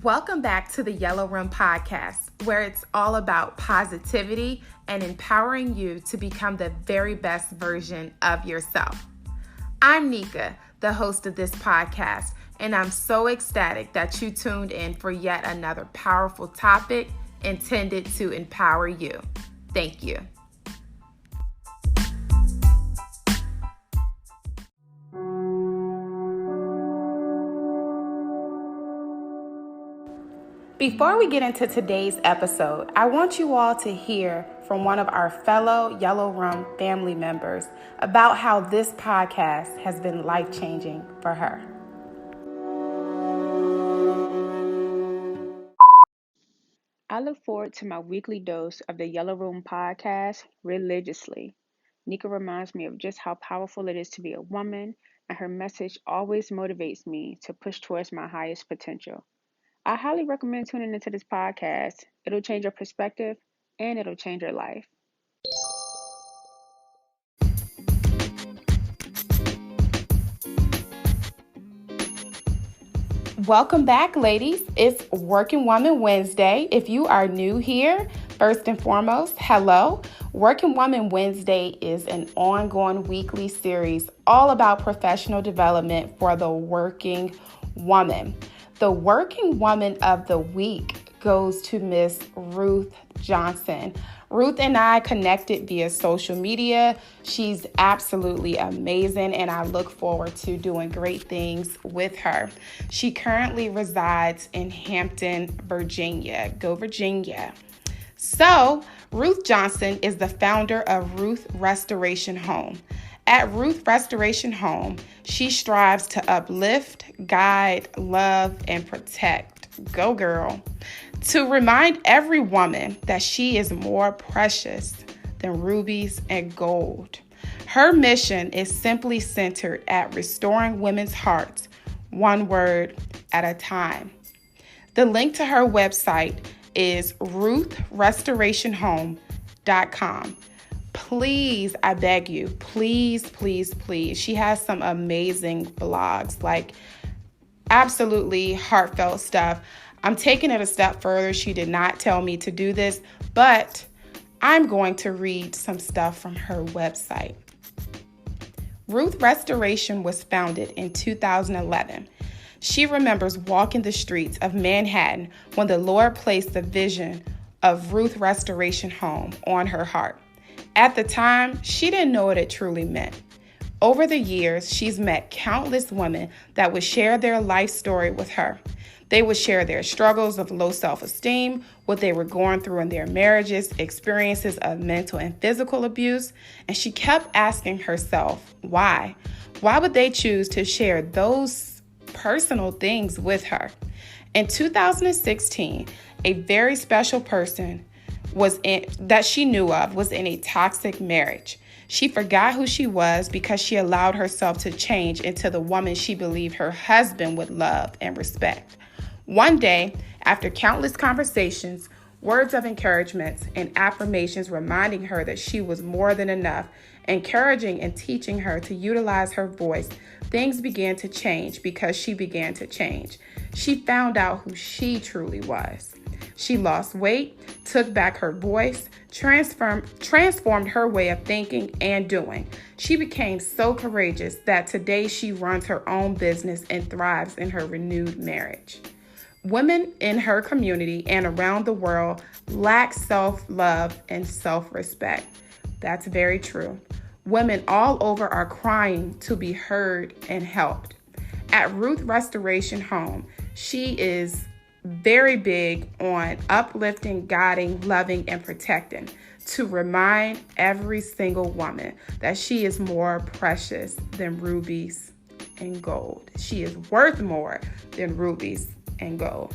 Welcome back to the Yellow Room Podcast, where it's all about positivity and empowering you to become the very best version of yourself. I'm Nika, the host of this podcast, and I'm so ecstatic that you tuned in for yet another powerful topic intended to empower you. Thank you. Before we get into today's episode, I want you all to hear from one of our fellow Yellow Room family members about how this podcast has been life-changing for her. I look forward to my weekly dose of the Yellow Room podcast religiously. Nika reminds me of just how powerful it is to be a woman, and her message always motivates me to push towards my highest potential. I highly recommend tuning into this podcast. It'll change your perspective and it'll change your life. Welcome back, ladies. It's Working Woman Wednesday. If you are new here, first and foremost, hello. Working Woman Wednesday is an ongoing weekly series all about professional development for the working woman. The Working Woman of the Week goes to Miss Ruth Johnson. Ruth and I connected via social media. She's absolutely amazing, and I look forward to doing great things with her. She currently resides in Hampton, Virginia. Go Virginia. So, Ruth Johnson is the founder of Ruth Restoration Home. At Ruth Restoration Home, she strives to uplift, guide, love, and protect. Go girl. To remind every woman that she is more precious than rubies and gold. Her mission is simply centered at restoring women's hearts, one word at a time. The link to her website is ruthrestorationhome.com. Please, I beg you, please. She has some amazing blogs, like absolutely heartfelt stuff. I'm taking it a step further. She did not tell me to do this, but I'm going to read some stuff from her website. Ruth Restoration was founded in 2011. She remembers walking the streets of Manhattan when the Lord placed the vision of Ruth Restoration Home on her heart. At the time, she didn't know what it truly meant. Over the years, she's met countless women that would share their life story with her. They would share their struggles of low self-esteem, what they were going through in their marriages, experiences of mental and physical abuse, and she kept asking herself, why? Why would they choose to share those personal things with her? In 2016, a very special person that she knew of was in a toxic marriage. She forgot who she was because she allowed herself to change into the woman she believed her husband would love and respect. One day, after countless conversations, words of encouragement and affirmations reminding her that she was more than enough, encouraging and teaching her to utilize her voice, things began to change because she began to change. She found out who she truly was. She lost weight, took back her voice, transformed her way of thinking and doing. She became so courageous that today she runs her own business and thrives in her renewed marriage. Women in her community and around the world lack self-love and self-respect. That's very true. Women all over are crying to be heard and helped. At Ruth Restoration Home, she is very big on uplifting, guiding, loving, and protecting to remind every single woman that she is more precious than rubies and gold. She is worth more than rubies and gold.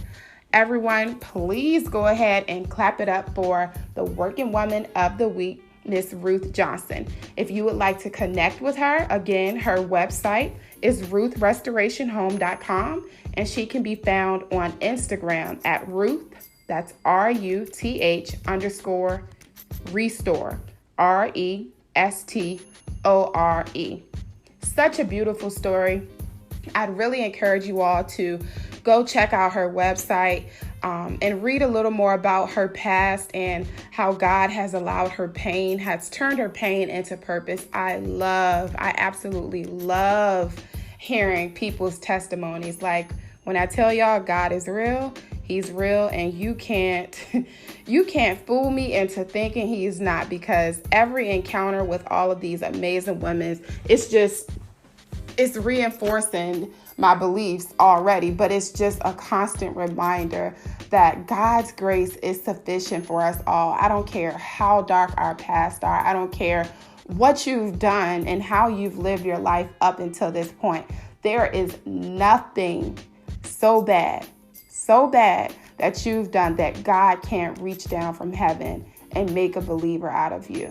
Everyone, please go ahead and clap it up for the Working Woman of the Week, Miss Ruth Johnson. If you would like to connect with her, again, her website is ruthrestorationhome.com, and she can be found on Instagram at Ruth, that's RUTH_restore, RESTORE. Such a beautiful story. I'd really encourage you all to go check out her website and read a little more about her past and how God has allowed her pain, has turned her pain into purpose. I absolutely love hearing people's testimonies. Like when I tell y'all God is real, He's real, and you can't fool me into thinking He's not, because every encounter with all of these amazing women, it's reinforcing my beliefs already, but it's just a constant reminder that God's grace is sufficient for us all. I don't care how dark our past are. I don't care what you've done and how you've lived your life up until this point. There is nothing so bad that you've done that God can't reach down from heaven and make a believer out of you.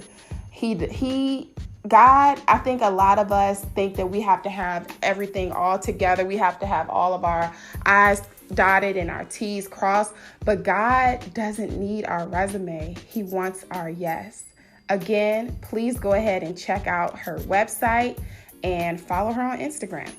God, I think a lot of us think that we have to have everything all together. We have to have all of our I's dotted and our T's crossed. But God doesn't need our resume. He wants our yes. Again, please go ahead and check out her website and follow her on Instagram.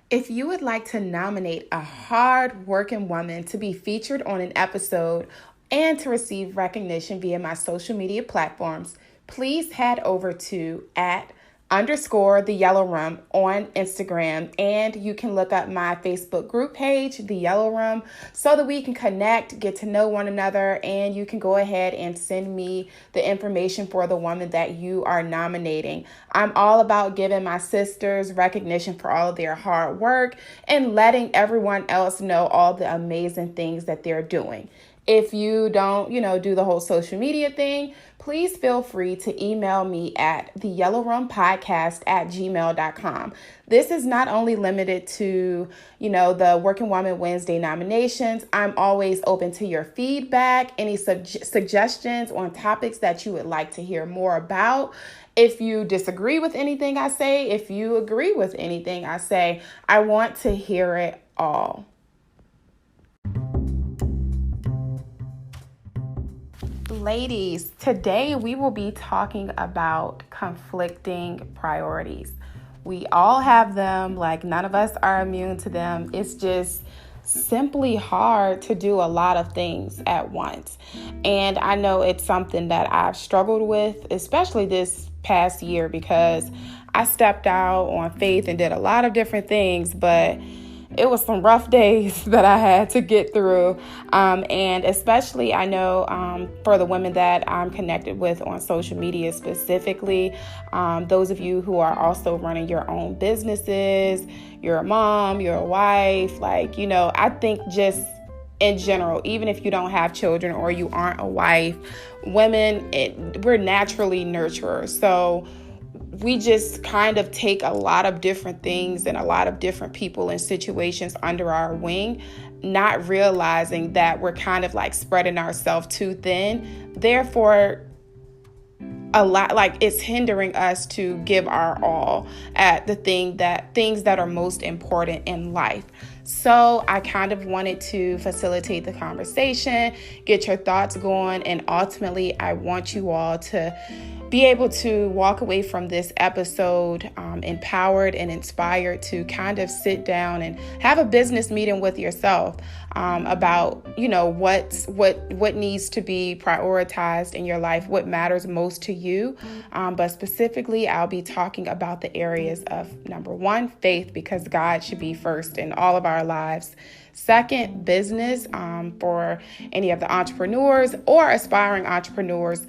If you would like to nominate a hard-working woman to be featured on an episode and to receive recognition via my social media platforms, please head over to @_the Yellow Room on Instagram, and you can look up my Facebook group page, The Yellow Room, so that we can connect, get to know one another, and you can go ahead and send me the information for the woman that you are nominating. I'm all about giving my sisters recognition for all of their hard work and letting everyone else know all the amazing things that they're doing. If you don't, do the whole social media thing, please feel free to email me at theyellowroompodcast@gmail.com. This is not only limited to, the Working Woman Wednesday nominations. I'm always open to your feedback, any suggestions on topics that you would like to hear more about. If you disagree with anything I say, if you agree with anything I say, I want to hear it all. Ladies, today we will be talking about conflicting priorities. We all have them, like none of us are immune to them. It's just simply hard to do a lot of things at once. And I know it's something that I've struggled with, especially this past year, because I stepped out on faith and did a lot of different things, but it was some rough days that I had to get through. And especially, I know for the women that I'm connected with on social media specifically, those of you who are also running your own businesses, you're a mom, you're a wife, I think just in general, even if you don't have children or you aren't a wife, women, we're naturally nurturers. So we just kind of take a lot of different things and a lot of different people and situations under our wing, not realizing that we're kind of like spreading ourselves too thin. Therefore, it's hindering us to give our all at the things that are most important in life. So I kind of wanted to facilitate the conversation, get your thoughts going, and ultimately I want you all to be able to walk away from this episode empowered and inspired to kind of sit down and have a business meeting with yourself about, what needs to be prioritized in your life, what matters most to you. But specifically, I'll be talking about the areas of, number one, faith, because God should be first in all of our lives. Second, business for any of the entrepreneurs or aspiring entrepreneurs,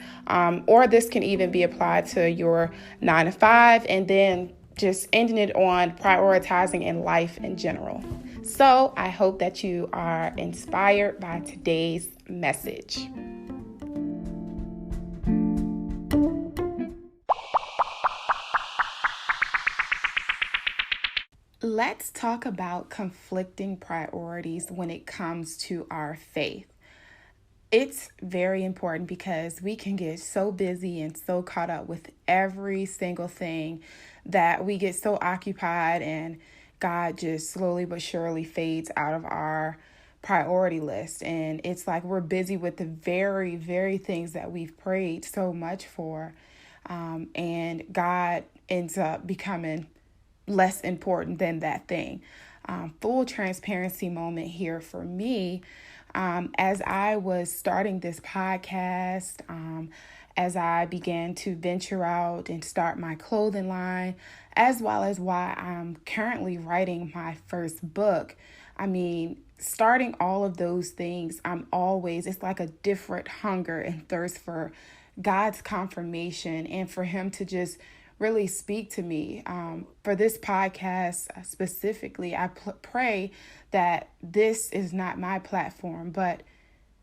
or this can even be applied to your 9-to-5, and then just ending it on prioritizing in life in general. So I hope that you are inspired by today's message. Let's talk about conflicting priorities when it comes to our faith. It's very important because we can get so busy and so caught up with every single thing that we get so occupied, and God just slowly but surely fades out of our priority list. And it's like we're busy with the very, very things that we've prayed so much for. and God ends up becoming less important than that thing. Full transparency moment here for me. As I was starting this podcast, as I began to venture out and start my clothing line, as well as why I'm currently writing my first book. I mean, starting all of those things, it's like a different hunger and thirst for God's confirmation and for Him to just really speak to me. For this podcast specifically, I pray that this is not my platform, but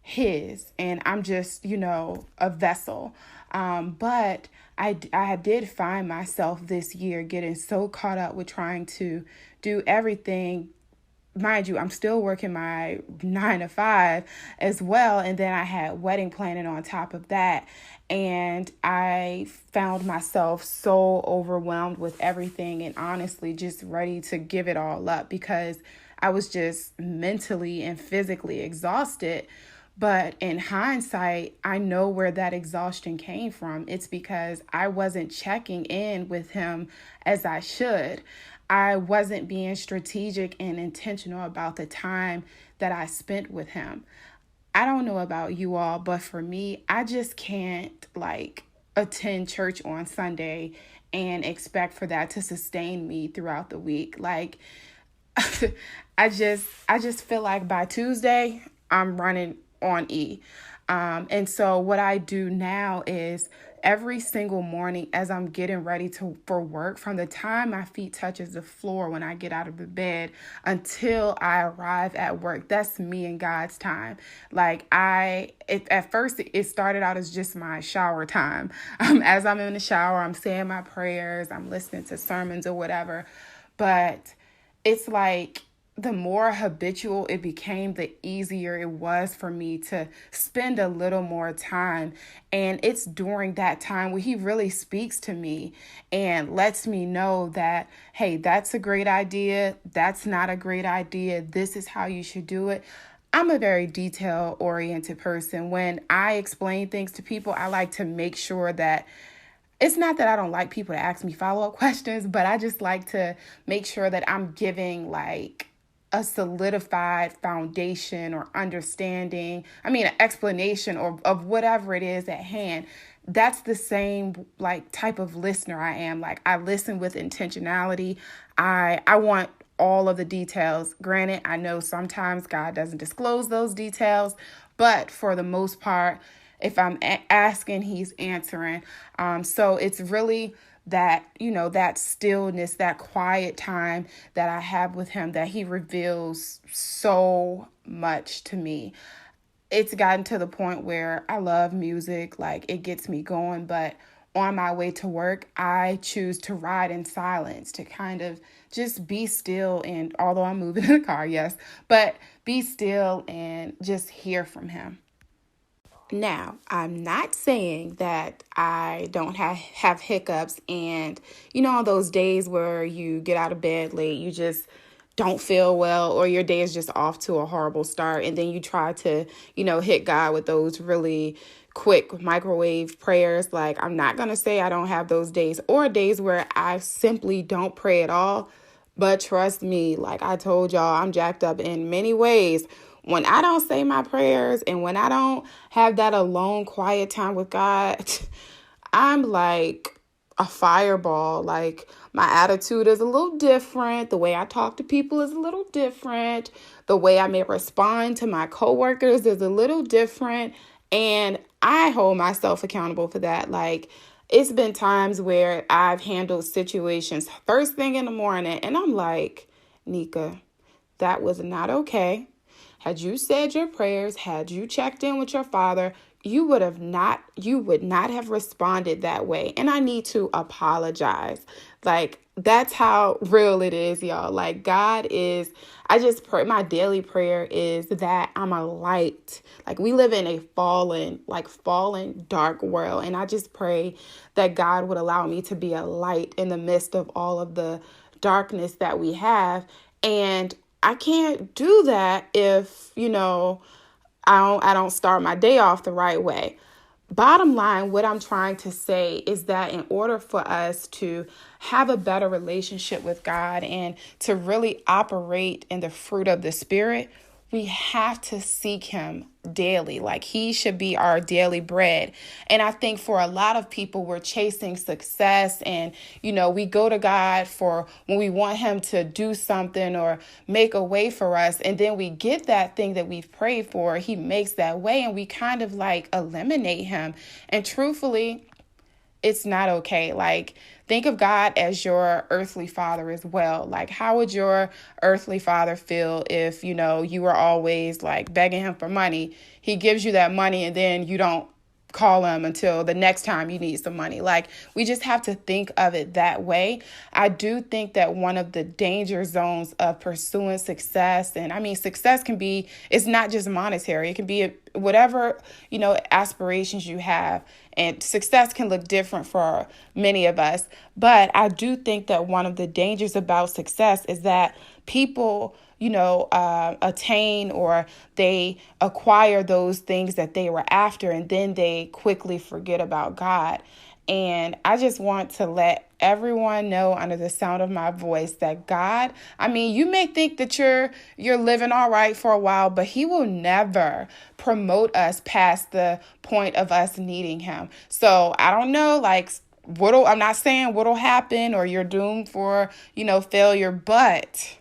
His, and I'm just, a vessel. But I did find myself this year getting so caught up with trying to do everything. Mind you, I'm still working my 9 to 5 as well. And then I had wedding planning on top of that. And I found myself so overwhelmed with everything and honestly just ready to give it all up because I was just mentally and physically exhausted. But in hindsight, I know where that exhaustion came from. It's because I wasn't checking in with Him as I should. I wasn't being strategic and intentional about the time that I spent with Him. I don't know about you all, but for me, I just can't attend church on Sunday and expect for that to sustain me throughout the week. I just feel like by Tuesday, I'm running on E. And so what I do now is every single morning as I'm getting ready for work, from the time my feet touches the floor when I get out of the bed until I arrive at work, that's me and God's time. At first it started out as just my shower time. As I'm in the shower, I'm saying my prayers, I'm listening to sermons or whatever. But it's like the more habitual it became, the easier it was for me to spend a little more time. And it's during that time where He really speaks to me and lets me know that, hey, that's a great idea. That's not a great idea. This is how you should do it. I'm a very detail-oriented person. When I explain things to people, I like to make sure that it's not that I don't like people to ask me follow-up questions, but I just like to make sure that I'm giving a solidified foundation or understanding, an explanation of whatever it is at hand. That's the same type of listener I am. I listen with intentionality. I want all of the details. Granted, I know sometimes God doesn't disclose those details, but for the most part, if I'm asking, He's answering. So it's really that, that stillness, that quiet time that I have with Him, that He reveals so much to me. It's gotten to the point where I love music, it gets me going, but on my way to work, I choose to ride in silence, to kind of just be still. And although I'm moving in the car, yes, but be still and just hear from Him. Now, I'm not saying that I don't have hiccups and, on those days where you get out of bed late, you just don't feel well, or your day is just off to a horrible start. And then you try to, hit God with those really quick microwave prayers. I'm not going to say I don't have those days, or days where I simply don't pray at all. But trust me, like I told y'all, I'm jacked up in many ways. When I don't say my prayers and when I don't have that alone, quiet time with God, I'm like a fireball. My attitude is a little different. The way I talk to people is a little different. The way I may respond to my coworkers is a little different. And I hold myself accountable for that. It's been times where I've handled situations first thing in the morning and I'm like, Nika, that was not okay. Had you said your prayers, had you checked in with your Father, you would not have responded that way. And I need to apologize. That's how real it is, y'all. God is, I just pray, my daily prayer is that I'm a light. We live in a fallen dark world. And I just pray that God would allow me to be a light in the midst of all of the darkness that we have. And I can't do that if, I don't start my day off the right way. bottom line, what I'm trying to say is that in order for us to have a better relationship with God and to really operate in the fruit of the Spirit, we have to seek Him daily. Like, He should be our daily bread. And I think for a lot of people, we're chasing success and, we go to God for when we want Him to do something or make a way for us. And then we get that thing that we've prayed for. He makes that way and we kind of like eliminate Him. And truthfully, it's not okay. Like, think of God as your earthly father as well. Like, how would your earthly father feel if, you were always like begging him for money? He gives you that money and then you don't call him until the next time you need some money. Like, we just have to think of it that way. I do think that one of the danger zones of pursuing success, and I mean, success can be, it's not just monetary. It can be whatever, aspirations you have. And success can look different for many of us. But I do think that one of the dangers about success is that people attain or they acquire those things that they were after, and then they quickly forget about God. And I just want to let everyone know under the sound of my voice that God, I mean, you may think that you're living all right for a while, but He will never promote us past the point of us needing Him. So I don't know, like, I'm not saying what'll happen or you're doomed for, failure, but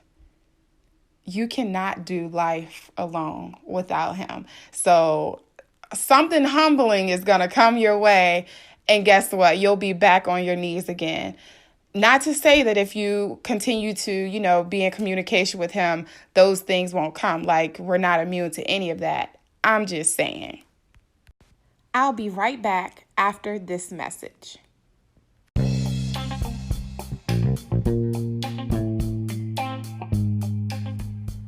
you cannot do life alone without Him. So something humbling is going to come your way. And guess what? You'll be back on your knees again. Not to say that if you continue to, be in communication with Him, those things won't come. Like, we're not immune to any of that. I'm just saying. I'll be right back after this message.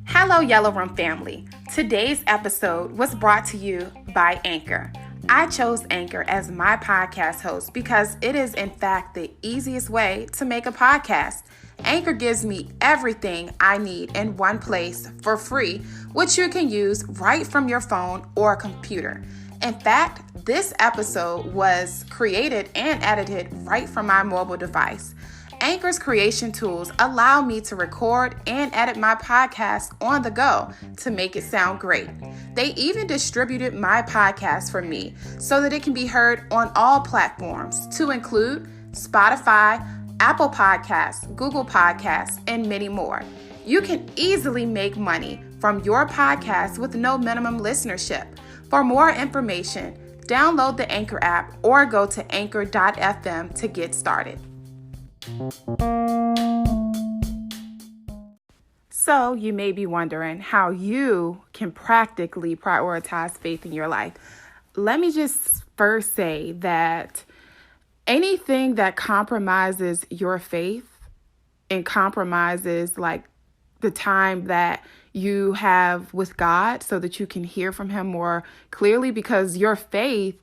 Hello, Yellow Room family. Today's episode was brought to you by Anchor. I chose Anchor as my podcast host because it is, in fact, the easiest way to make a podcast. Anchor gives me everything I need in one place for free, which you can use right from your phone or computer. In fact, this episode was created and edited right from my mobile device. Anchor's creation tools allow me to record and edit my podcast on the go to make it sound great. They even distributed my podcast for me so that it can be heard on all platforms, to include Spotify, Apple Podcasts, Google Podcasts, and many more. You can easily make money from your podcast with no minimum listenership. For more information, download the Anchor app or go to anchor.fm to get started. So you may be wondering how you can practically prioritize faith in your life. Let me just first say that anything that compromises your faith and compromises like the time that you have with God so that you can hear from Him more clearly, because your faith,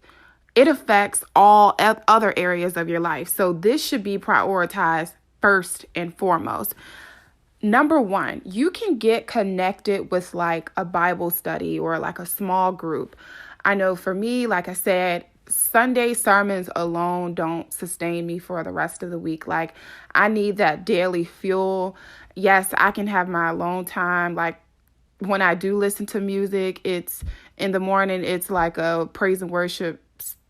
it affects all other areas of your life. So this should be prioritized first and foremost. Number one, you can get connected with like a Bible study or like a small group. I know for me, like I said, Sunday sermons alone don't sustain me for the rest of the week. Like, I need that daily fuel. Yes, I can have my alone time. Like, when I do listen to music, it's in the morning, it's like a praise and worship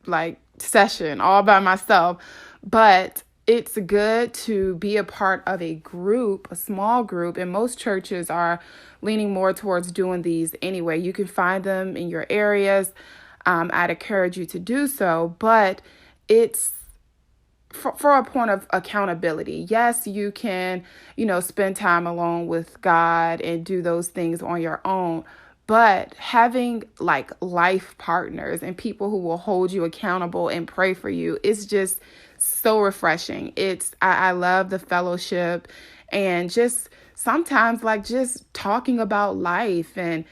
like session all by myself. But it's good to be a part of a group, a small group, and most churches are leaning more towards doing these anyway. You can find them in your areas. I'd encourage you to do so, but it's for a point of accountability. Yes, you can, spend time alone with God and do those things on your own, but having like life partners and people who will hold you accountable and pray for you is just so refreshing. I love the fellowship and just sometimes like just talking about life and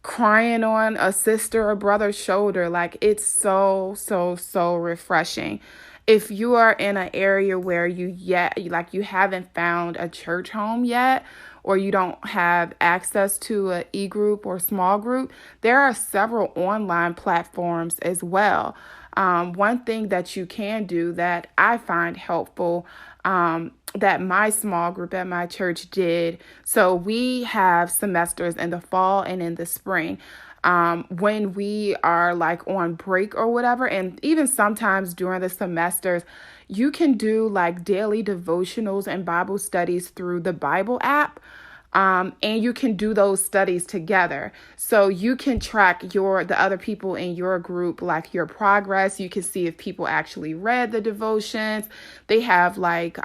crying on a sister or brother's shoulder. Like, it's so refreshing. If you are in an area where you haven't found a church home yet, or you don't have access to an e-group or small group, there are several online platforms as well. One thing that you can do that I find helpful, that my small group at my church did. So we have semesters in the fall and in the spring. When we are like on break or whatever, and even sometimes during the semesters, you can do like daily devotionals and Bible studies through the Bible app. And you can do those studies together. So you can track the other people in your group, like your progress. You can see if people actually read the devotions. They have like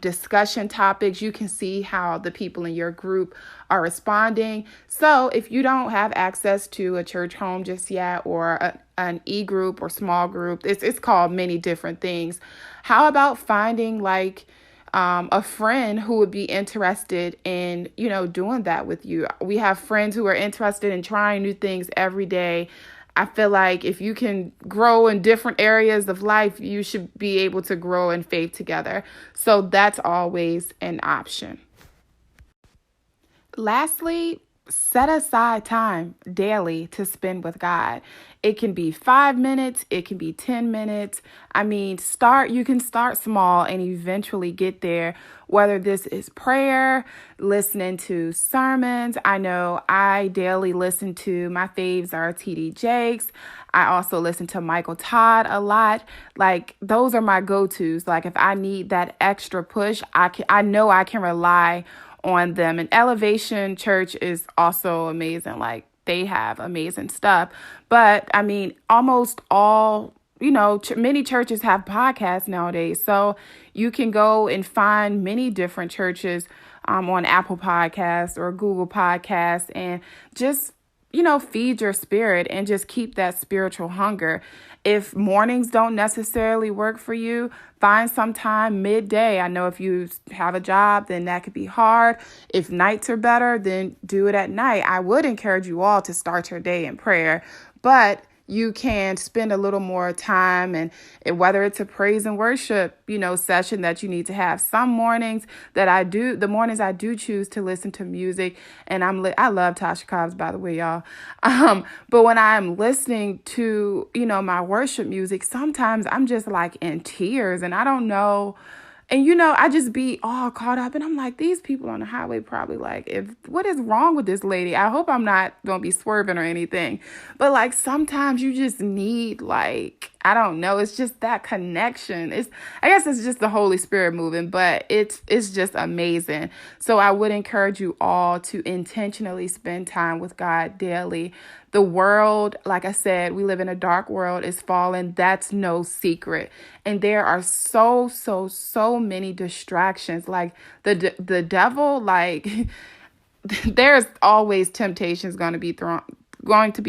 discussion topics. You can see how the people in your group are responding. So if you don't have access to a church home just yet, or an e-group or small group, it's called many different things. How about finding like a friend who would be interested in, doing that with you? We have friends who are interested in trying new things every day. I feel like if you can grow in different areas of life, you should be able to grow in faith together. So that's always an option. Lastly, set aside time daily to spend with God. It can be 5 minutes, it can be 10 minutes. I mean, you can start small and eventually get there, whether this is prayer, listening to sermons. I know I daily listen to, my faves are TD Jakes. I also listen to Michael Todd a lot. Like, those are my go-tos. Like, if I need that extra push, I know I can rely on them. And Elevation Church is also amazing. Like, they have amazing stuff. But I mean, almost all, many churches have podcasts nowadays. So you can go and find many different churches on Apple Podcasts or Google Podcasts, and just feed your spirit and just keep that spiritual hunger. If mornings don't necessarily work for you, find some time midday. I know if you have a job, then that could be hard. If nights are better, then do it at night. I would encourage you all to start your day in prayer, but you can spend a little more time, and whether it's a praise and worship, session that you need to have. Some mornings the mornings I do choose to listen to music, and I love Tasha Cobbs, by the way, y'all. But when I'm listening to, my worship music, sometimes I'm just like in tears, and I don't know. And, I just be all caught up, and I'm like, these people on the highway probably like, what is wrong with this lady? I hope I'm not going to be swerving or anything. But like, sometimes you just need, like, I don't know. It's just that connection. I guess it's just the Holy Spirit moving, but it's just amazing. So I would encourage you all to intentionally spend time with God daily. The world, like I said, we live in a dark world, is fallen. That's no secret. And there are so many distractions. Like the devil, like there's always temptations going to be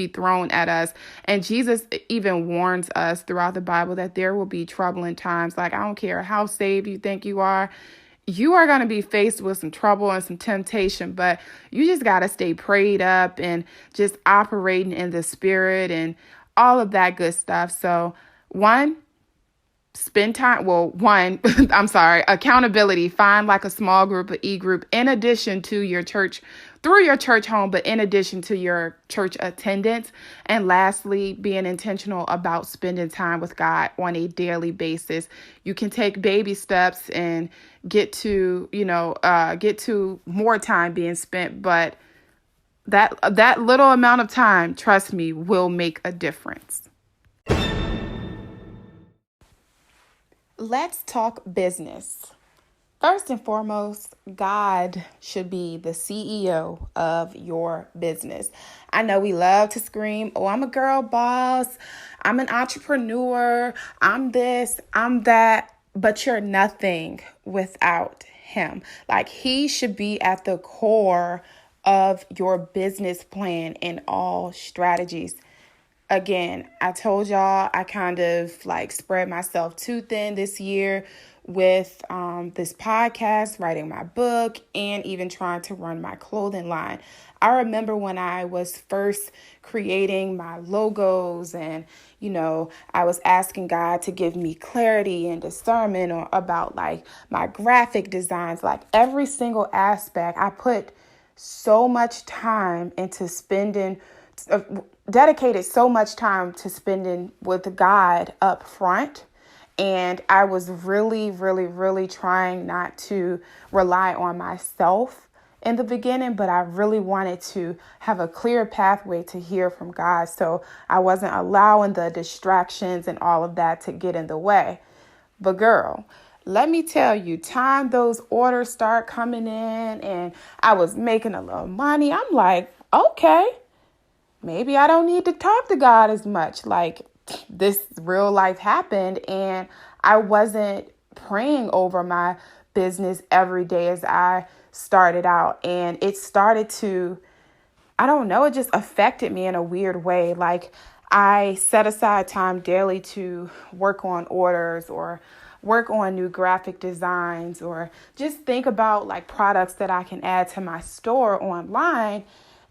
thrown at us. And Jesus even warns us throughout the Bible that there will be troubling times. Like, I don't care how saved you think you are going to be faced with some trouble and some temptation, but you just got to stay prayed up and just operating in the spirit and all of that good stuff. So accountability. Find like a small group, an e-group, in addition to your church, through your church home, but in addition to your church attendance. And lastly, being intentional about spending time with God on a daily basis. You can take baby steps and get to more time being spent, but that little amount of time, trust me, will make a difference. Let's talk business. First and foremost, God should be the CEO of your business. I know we love to scream, oh, I'm a girl boss, I'm an entrepreneur, I'm this, I'm that, but you're nothing without him. Like, he should be at the core of your business plan and all strategies. again, I told y'all I kind of like spread myself too thin this year with this podcast, writing my book, and even trying to run my clothing line. I remember when I was first creating my logos and, I was asking God to give me clarity and discernment about like my graphic designs, like every single aspect. I put so much time into uh, dedicated so much time to spending with God up front. And I was really, really, really trying not to rely on myself in the beginning, but I really wanted to have a clear pathway to hear from God. So I wasn't allowing the distractions and all of that to get in the way. But girl, let me tell you, time those orders start coming in and I was making a little money, I'm like, okay, maybe I don't need to talk to God as much. Like, this real life happened and I wasn't praying over my business every day as I started out. And it started to, I don't know, it just affected me in a weird way. Like, I set aside time daily to work on orders or work on new graphic designs or just think about like products that I can add to my store online.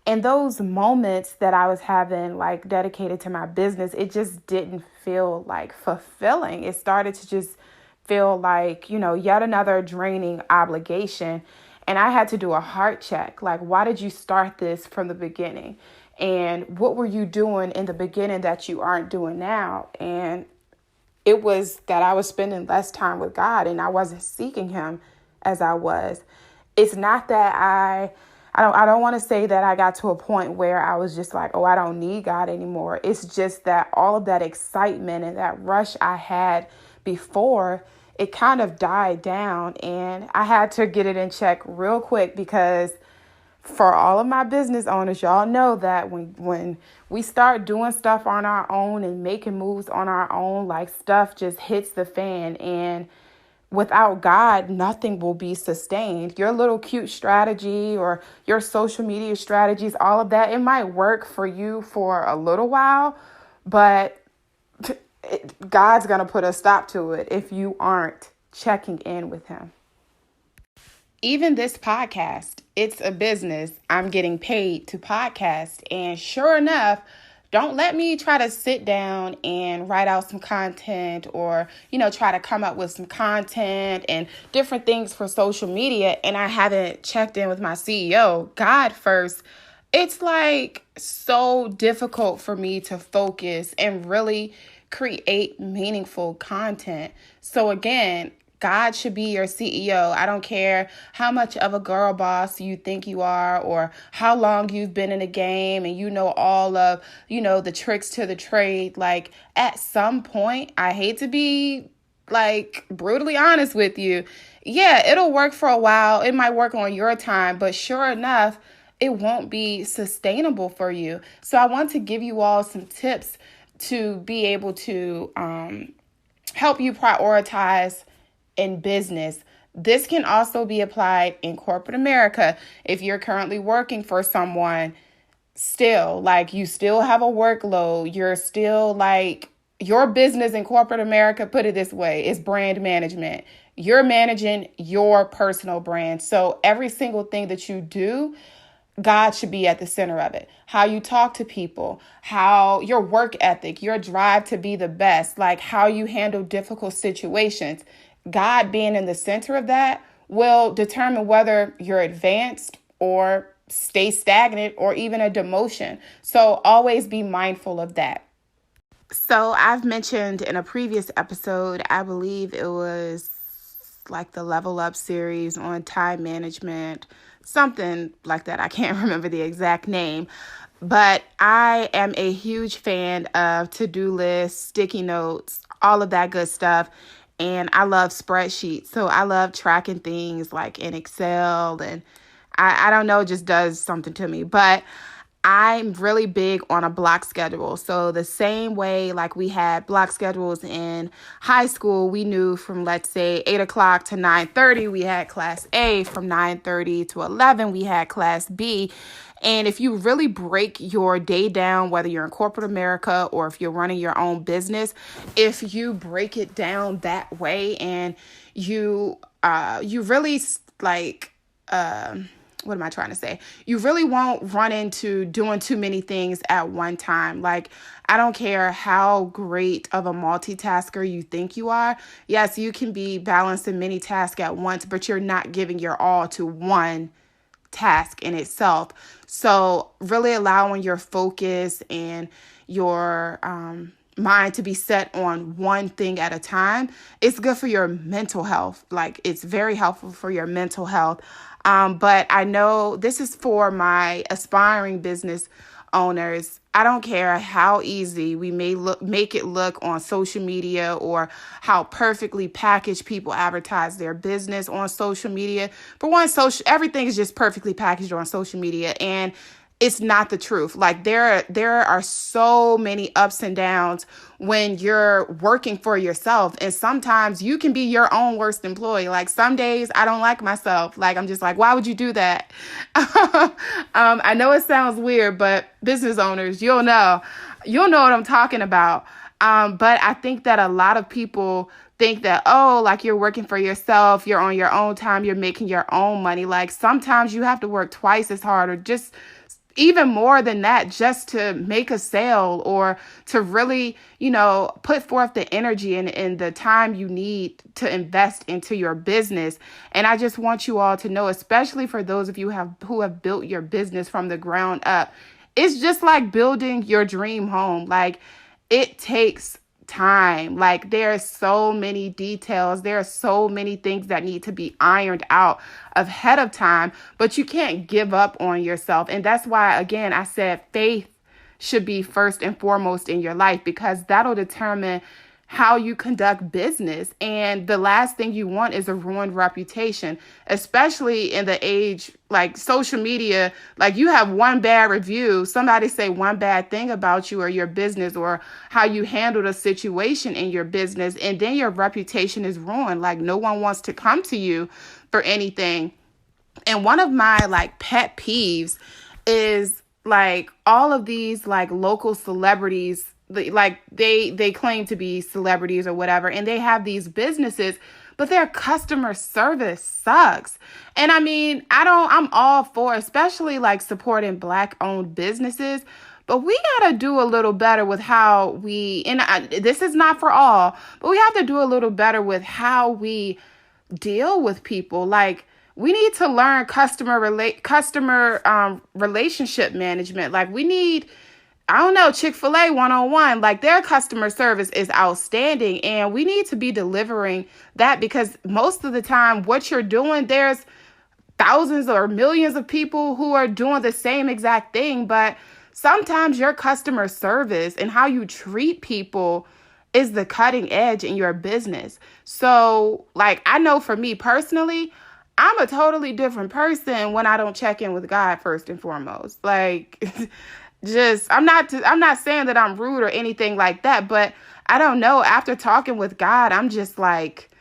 And those moments that I was having like dedicated to my business, it just didn't feel like fulfilling. It started to just feel like, yet another draining obligation. And I had to do a heart check. Like, why did you start this from the beginning? And what were you doing in the beginning that you aren't doing now? And it was that I was spending less time with God and I wasn't seeking him as I was. It's not that I don't want to say that I got to a point where I was just like, oh, I don't need God anymore. It's just that all of that excitement and that rush I had before, it kind of died down and I had to get it in check real quick because for all of my business owners, y'all know that when we start doing stuff on our own and making moves on our own, like stuff just hits the fan and without God, nothing will be sustained. Your little cute strategy or your social media strategies, all of that, it might work for you for a little while, but God's going to put a stop to it if you aren't checking in with him. Even this podcast, it's a business. I'm getting paid to podcast. And sure enough, don't let me try to sit down and write out some content or, try to come up with some content and different things for social media. And I haven't checked in with my CEO, God first. It's like so difficult for me to focus and really create meaningful content. So again, God should be your CEO. I don't care how much of a girl boss you think you are or how long you've been in the game and all of, the tricks to the trade. Like at some point, I hate to be like brutally honest with you. Yeah, it'll work for a while. It might work on your time, but sure enough, it won't be sustainable for you. So I want to give you all some tips to be able to help you prioritize in business. This can also be applied in corporate America. If you're currently working for someone, still, like you still have a workload, you're still like your business in corporate America, put it this way, is brand management. You're managing your personal brand. So every single thing that you do, God should be at the center of it. How you talk to people, how your work ethic, your drive to be the best, like how you handle difficult situations. God being in the center of that will determine whether you're advanced or stay stagnant or even a demotion. So always be mindful of that. So I've mentioned in a previous episode, I believe it was like the Level Up series on time management, something like that. I can't remember the exact name, but I am a huge fan of to-do lists, sticky notes, all of that good stuff. And I love spreadsheets. So I love tracking things like in Excel. And I don't know, it just does something to me. But I'm really big on a block schedule. So the same way like we had block schedules in high school, we knew from, let's say, 8 o'clock to 9:30, we had class A. From 9:30 to 11, we had class B. And if you really break your day down, whether you're in corporate America or if you're running your own business, if you break it down that way and you really like, what am I trying to say? You really won't run into doing too many things at one time. Like, I don't care how great of a multitasker you think you are. Yes, you can be balancing many tasks at once, but you're not giving your all to one task in itself. So really allowing your focus and your mind to be set on one thing at a time, it's good for your mental health. Like, it's very helpful for your mental health. But I know this is for my aspiring business owners. I don't care how easy we may make it look on social media or how perfectly packaged people advertise their business on social media. For one, everything is just perfectly packaged on social media, and it's not the truth. Like, there are so many ups and downs when you're working for yourself. And sometimes you can be your own worst employee. Like, some days I don't like myself. Like, I'm just like, why would you do that? I know it sounds weird, but business owners, you'll know what I'm talking about. But I think that a lot of people think that, oh, like, you're working for yourself, you're on your own time, you're making your own money. Like, sometimes you have to work twice as hard, or just even more than that, just to make a sale or to really, put forth the energy and the time you need to invest into your business. And I just want you all to know, especially for those of you who have built your business from the ground up, it's just like building your dream home. Like, it takes time. Like, there are so many details. There are so many things that need to be ironed out ahead of time, but you can't give up on yourself. And that's why, again, I said faith should be first and foremost in your life, because that'll determine how you conduct business. And the last thing you want is a ruined reputation, especially in the age like social media. Like, you have one bad review, somebody say one bad thing about you or your business or how you handled a situation in your business, and then your reputation is ruined. Like, no one wants to come to you for anything. And one of my like pet peeves is like all of these like local celebrities, like they claim to be celebrities or whatever, and they have these businesses, but their customer service sucks. And I mean, I'm all for, especially like supporting Black owned businesses, but we got to do a little better with how this is not for all, but we have to do a little better with how we deal with people. Like, we need to learn customer relationship management. Like, we need, I don't know, Chick-fil-A 101, like, their customer service is outstanding, and we need to be delivering that, because most of the time what you're doing, there's thousands or millions of people who are doing the same exact thing, but sometimes your customer service and how you treat people is the cutting edge in your business. So, like, I know for me personally, I'm a totally different person when I don't check in with God first and foremost. Like, I'm not saying that I'm rude or anything like that, but I don't know. After talking with God, I'm just like,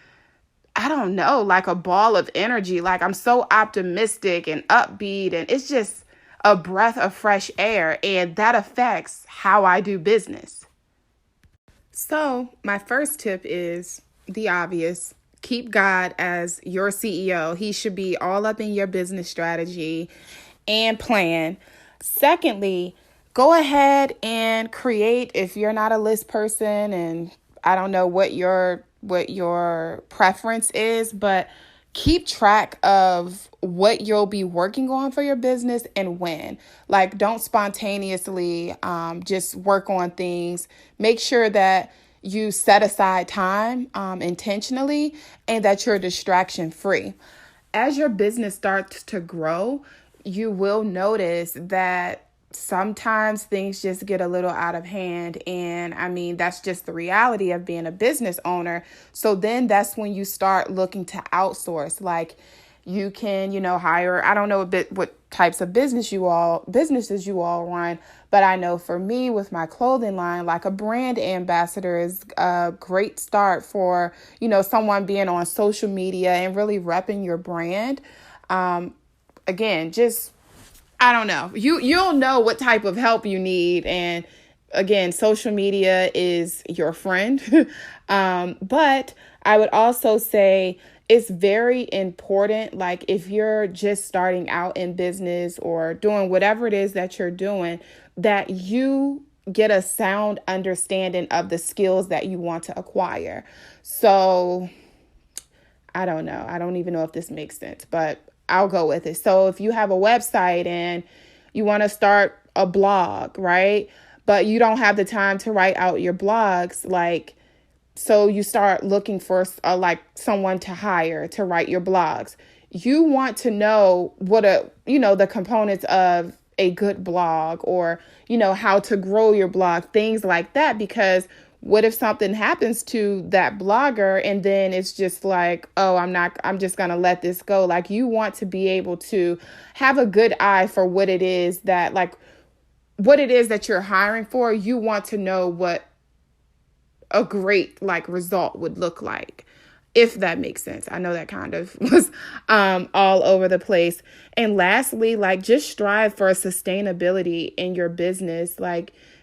I don't know, like a ball of energy. Like, I'm so optimistic and upbeat, and it's just a breath of fresh air, and that affects how I do business. So my first tip is the obvious. Keep God as your CEO. He should be all up in your business strategy and plan. Secondly, go ahead and create, if you're not a list person, and I don't know what your preference is, but keep track of what you'll be working on for your business and when. Like, don't spontaneously just work on things. Make sure that you set aside time intentionally, and that you're distraction free. As your business starts to grow, you will notice that sometimes things just get a little out of hand. And I mean, that's just the reality of being a business owner. So then that's when you start looking to outsource. Like, You can, hire, I don't know a bit what types of businesses you all run, but I know for me with my clothing line, like a brand ambassador is a great start for, someone being on social media and really repping your brand. Again, just, I don't know. You'll know what type of help you need. And again, social media is your friend. But I would also say it's very important, like if you're just starting out in business or doing whatever it is that you're doing, that you get a sound understanding of the skills that you want to acquire. So I don't know. I don't even know if this makes sense, but I'll go with it. So if you have a website and you want to start a blog, right? But you don't have the time to write out your blogs, so you start looking for like someone to hire to write your blogs. You want to know what the components of a good blog, or, how to grow your blog, things like that, because what if something happens to that blogger and then it's just like, oh, I'm just going to let this go. Like, you want to be able to have a good eye for what it is that you're hiring for. You want to know what a great result would look like, if that makes sense. I know that kind of was all over the place. And lastly, just strive for sustainability in your business.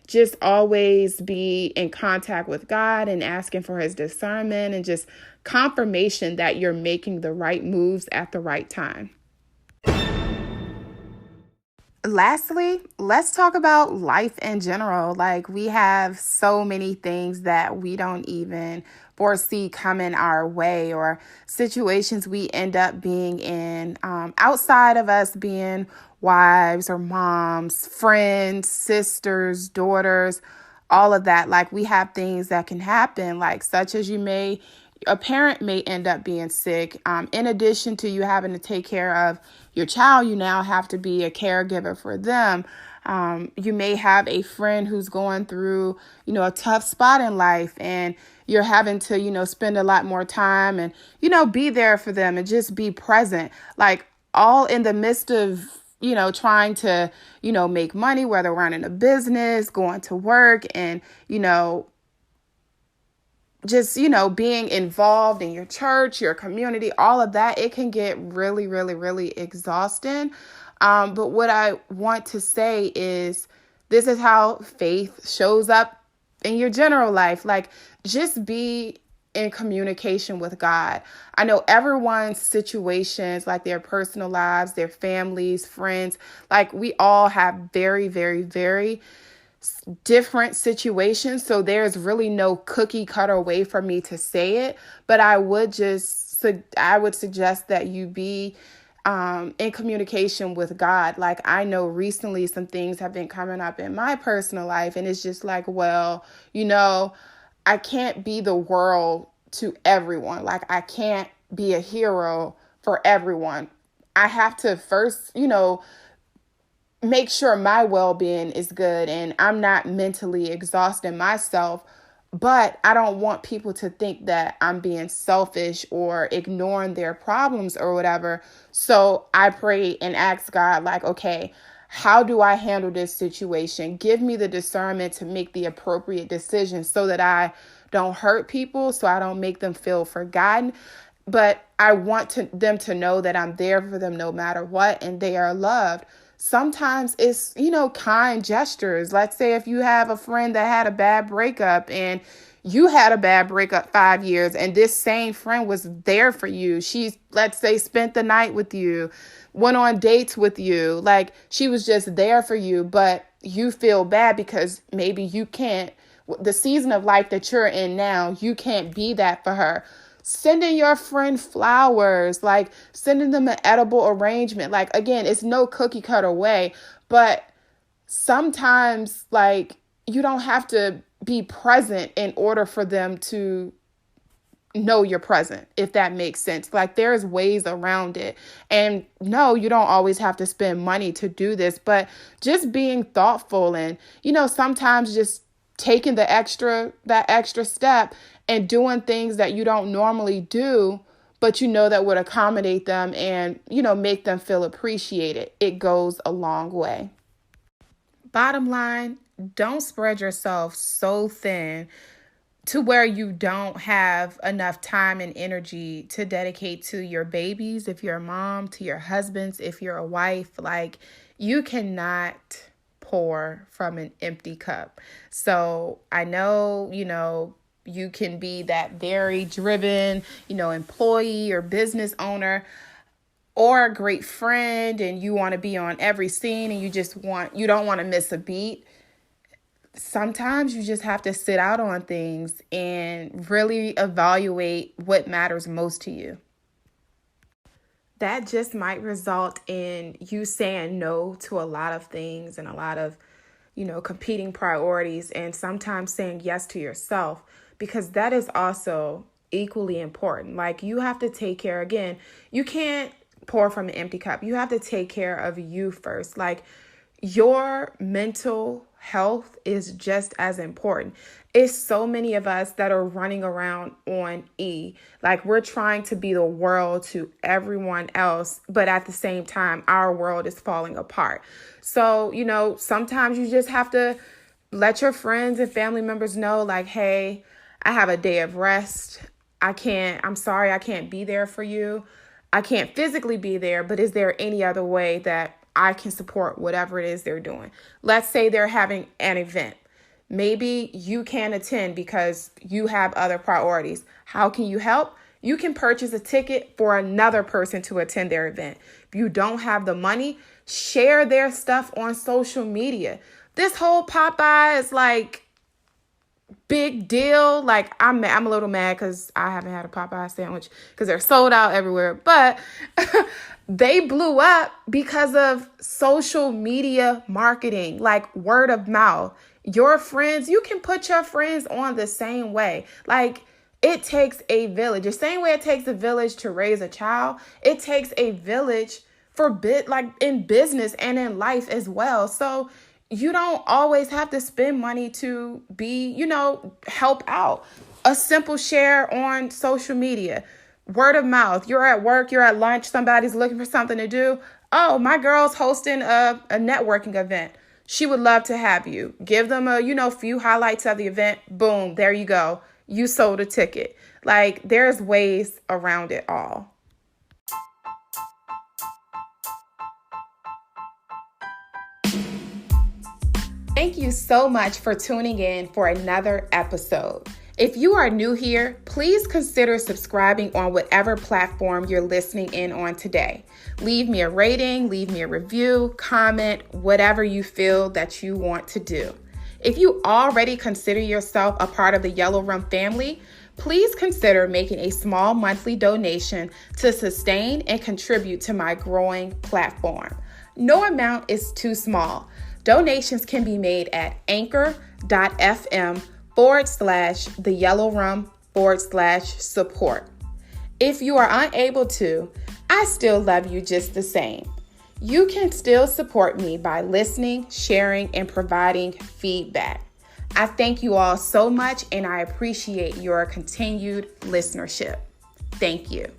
Just always be in contact with God and asking for his discernment and just confirmation that you're making the right moves at the right time. Lastly, let's talk about life in general. We have so many things that we don't even foresee coming our way, or situations we end up being in outside of us being wives or moms, friends, sisters, daughters, all of that. We have things that can happen, such as a parent may end up being sick. In addition to you having to take care of your child, you now have to be a caregiver for them. You may have a friend who's going through, a tough spot in life, and you're having to, spend a lot more time and, be there for them and just be present, all in the midst of, trying to, make money, whether running a business, going to work, and, just, being involved in your church, your community, all of that. It can get really, really, really exhausting. But what I want to say is this is how faith shows up in your general life. Just be in communication with God. I know everyone's situations, their personal lives, their families, friends, we all have very, very, very different situations. So there's really no cookie cutter way for me to say it, but I would suggest that you be in communication with God. I know recently some things have been coming up in my personal life, and it's just well, I can't be the world to everyone. I can't be a hero for everyone. I have to first, make sure my well-being is good and I'm not mentally exhausting myself. But I don't want people to think that I'm being selfish or ignoring their problems or whatever. So I pray and ask God, okay, how do I handle this situation? Give me the discernment to make the appropriate decisions so that I don't hurt people, so I don't make them feel forgotten. But I want them to know that I'm there for them no matter what, and they are loved. Sometimes it's, kind gestures. Let's say if you have a friend that had a bad breakup and you had a bad breakup 5 years, and this same friend was there for you. She, let's say, spent the night with you, went on dates with you. She was just there for you, but you feel bad because maybe you can't, the season of life that you're in now, you can't be that for her. Sending your friend flowers, sending them an edible arrangement. Again, it's no cookie cutter way, but sometimes you don't have to be present in order for them to know you're present, if that makes sense. There's ways around it. And no, you don't always have to spend money to do this, but just being thoughtful and, sometimes just taking that extra step and doing things that you don't normally do, but that would accommodate them and, make them feel appreciated. It goes a long way. Bottom line, don't spread yourself so thin to where you don't have enough time and energy to dedicate to your babies, if you're a mom, to your husbands, if you're a wife. Like, you cannot pour from an empty cup. So I know, you can be that very driven, employee or business owner, or a great friend, and you want to be on every scene and you don't want to miss a beat. Sometimes you just have to sit out on things and really evaluate what matters most to you. That just might result in you saying no to a lot of things and a lot of, competing priorities, and sometimes saying yes to yourself, because that is also equally important. Like, you have to take care, again, you can't pour from an empty cup. You have to take care of you first. Like, your mental health is just as important. It's so many of us that are running around on E. Like, we're trying to be the world to everyone else, but at the same time, our world is falling apart. So, sometimes you just have to let your friends and family members know, like, hey, I have a day of rest. I'm sorry, I can't be there for you. I can't physically be there, but is there any other way that I can support whatever it is they're doing? Let's say they're having an event. Maybe you can't attend because you have other priorities. How can you help? You can purchase a ticket for another person to attend their event. If you don't have the money, share their stuff on social media. This whole Popeyes, big deal. Like, I'm a little mad because I haven't had a Popeye sandwich because they're sold out everywhere. But they blew up because of social media marketing, like word of mouth. Your friends, you can put your friends on the same way. Like, it takes a village. The same way it takes a village to raise a child, it takes a village in business and in life as well. So you don't always have to spend money to be, help out. A simple share on social media, word of mouth. You're at work, you're at lunch, somebody's looking for something to do. Oh, my girl's hosting a networking event. She would love to have you. Give them a, few highlights of the event. Boom, there you go. You sold a ticket. Like, there's ways around it all. Thank you so much for tuning in for another episode. If you are new here, please consider subscribing on whatever platform you're listening in on today. Leave me a rating, leave me a review, comment, whatever you feel that you want to do. If you already consider yourself a part of the Yellow Room family, please consider making a small monthly donation to sustain and contribute to my growing platform. No amount is too small. Donations can be made at anchor.fm/theyellowroom/support. If you are unable to, I still love you just the same. You can still support me by listening, sharing, and providing feedback. I thank you all so much, and I appreciate your continued listenership. Thank you.